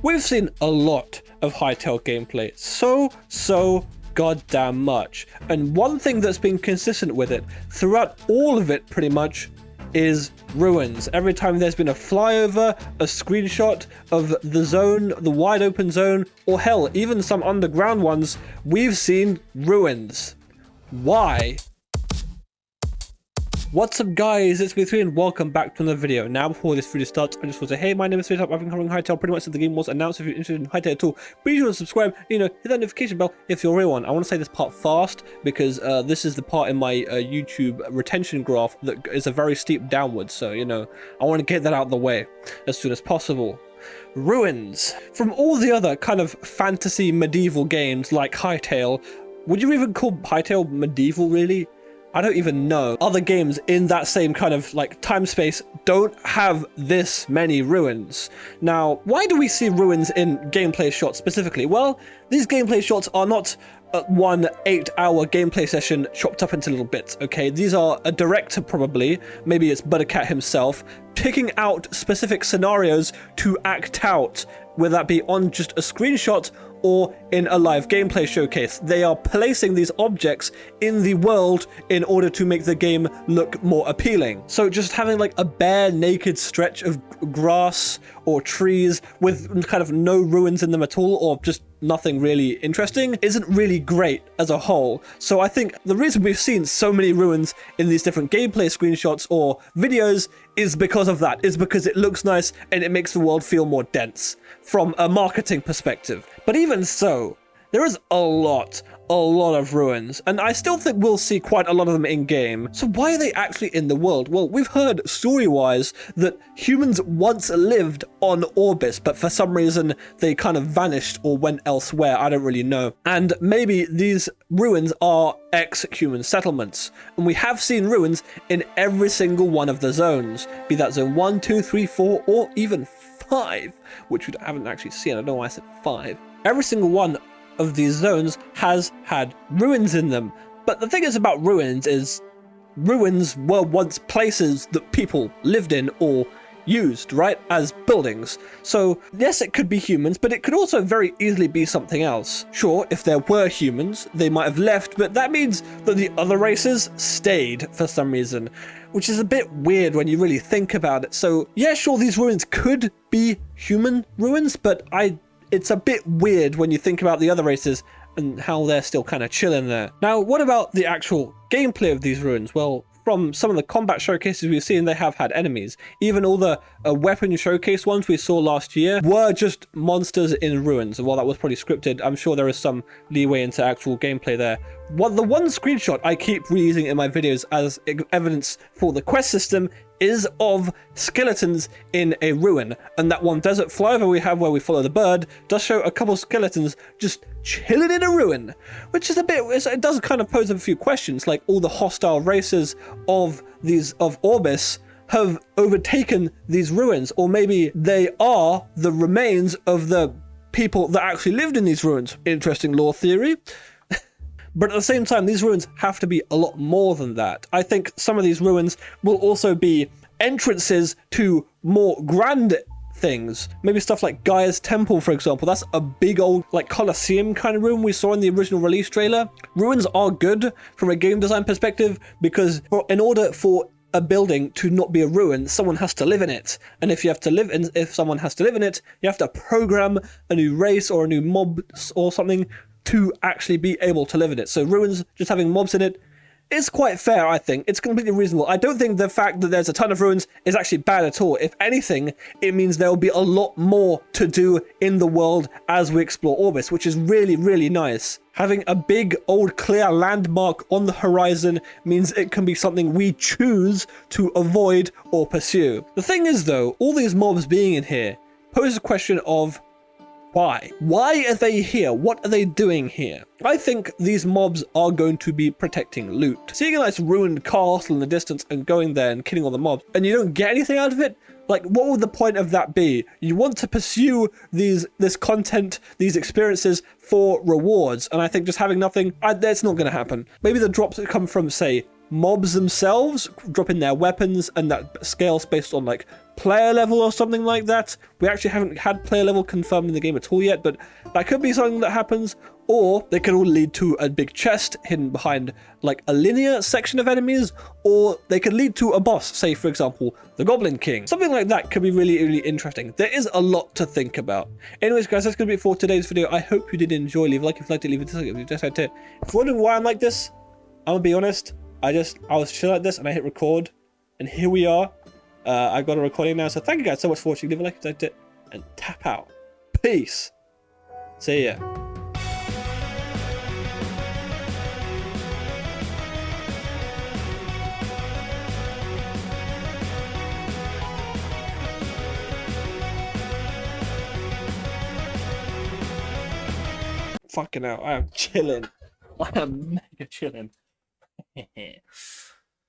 We've seen a lot of Hytale gameplay, so goddamn much. And one thing that's been consistent with it, throughout all of it pretty much, is ruins. Every time there's been a flyover, a screenshot of the zone, the wide open zone, or hell, even some underground ones, we've seen ruins. Why? What's up guys, it's me3 and welcome back to another video. Now before this video starts, I just want to say, hey, my name is 3. I've been covering Hytale pretty much since the game was announced. If you're interested in Hytale at all, be sure to subscribe, hit that notification bell if you're a real one. I want to say this part fast because this is the part in my YouTube retention graph that is a very steep downwards, so I want to get that out of the way as soon as possible. Ruins. From all the other kind of fantasy medieval games like Hytale, would you even call Hytale medieval really? I don't even know. Other games in that same kind of like time space don't have this many ruins. Now, why do we see ruins in gameplay shots specifically? Well, these gameplay shots are not one 8-hour gameplay session chopped up into little bits, okay? These are a director probably, maybe it's Buttercat himself, picking out specific scenarios to act out, whether that be on just a screenshot or in a live gameplay showcase. They are placing these objects in the world in order to make the game look more appealing. So just having like a bare naked stretch of grass or trees with kind of no ruins in them at all, or just nothing really interesting, isn't really great as a whole. So I think the reason we've seen so many ruins in these different gameplay screenshots or videos is because of that, is because it looks nice and it makes the world feel more dense from a marketing perspective. But even so, there is a lot of ruins, and I still think we'll see quite a lot of them in game. So why are they actually in the world? Well, we've heard story-wise that humans once lived on Orbis, but for some reason they kind of vanished or went elsewhere. I don't really know. And maybe these ruins are ex-human settlements, and we have seen ruins in every single one of the zones, be that zone 1, 2, 3, 4, or even 5, which we haven't actually seen. I don't know why I said 5. Every single one of these zones has had ruins in them. But the thing is about ruins is ruins were once places that people lived in or used, right, as buildings. So yes, it could be humans, but it could also very easily be something else. Sure, if there were humans, they might have left, but that means that the other races stayed for some reason, which is a bit weird when you really think about it. So yeah, sure, these ruins could be human ruins, but it's a bit weird when you think about the other races and how they're still kind of chilling there. Now, what about the actual gameplay of these ruins? Well, from some of the combat showcases we've seen, they have had enemies. Even all the weapon showcase ones we saw last year were just monsters in ruins. And while that was probably scripted, I'm sure there is some leeway into actual gameplay there. The one screenshot I keep reusing in my videos as evidence for the quest system is of skeletons in a ruin, and that one desert flyover we have where we follow the bird does show a couple skeletons just chilling in a ruin, which is it does kind of pose a few questions, like all the hostile races of Orbis have overtaken these ruins, or maybe they are the remains of the people that actually lived in these ruins. Interesting lore theory. But at the same time, these ruins have to be a lot more than that. I think some of these ruins will also be entrances to more grand things. Maybe stuff like Gaia's Temple, for example. That's a big old like Colosseum kind of room we saw in the original release trailer. Ruins are good from a game design perspective because in order for a building to not be a ruin, someone has to live in it. And if someone has to live in it, you have to program a new race or a new mob or something to actually be able to live in it. So ruins just having mobs in it is quite fair, I think. It's completely reasonable. I don't think the fact that there's a ton of ruins is actually bad at all. If anything, it means there will be a lot more to do in the world as we explore Orbis, which is really, really nice. Having a big old clear landmark on the horizon means it can be something we choose to avoid or pursue. The thing is though, all these mobs being in here pose a question of why? Why are they here? What are they doing here? I think these mobs are going to be protecting loot. Seeing a nice ruined castle in the distance and going there and killing all the mobs, and you don't get anything out of it? Like, what would the point of that be? You want to pursue this content, these experiences for rewards, and I think just having nothing, that's not going to happen. Maybe the drops that come from, say, mobs themselves dropping their weapons, and that scales based on like player level or something like that. We actually haven't had player level confirmed in the game at all yet, but that could be something that happens. Or they could all lead to a big chest hidden behind like a linear section of enemies, or they could lead to a boss, say for example the Goblin King. Something like that could be really, really interesting. There is a lot to think about. Anyways guys, that's gonna be it for today's video. I hope you did enjoy. Leave a like if you liked it, leave a dislike if you just liked it. If you're wondering why I'm like this, I'm gonna be honest, I was chilling like this and I hit record, and here we are. I got a recording now, so thank you guys so much for watching. Leave a like if you liked it, and tap out. Peace. See ya. Fucking hell, I am chilling. I am mega chilling.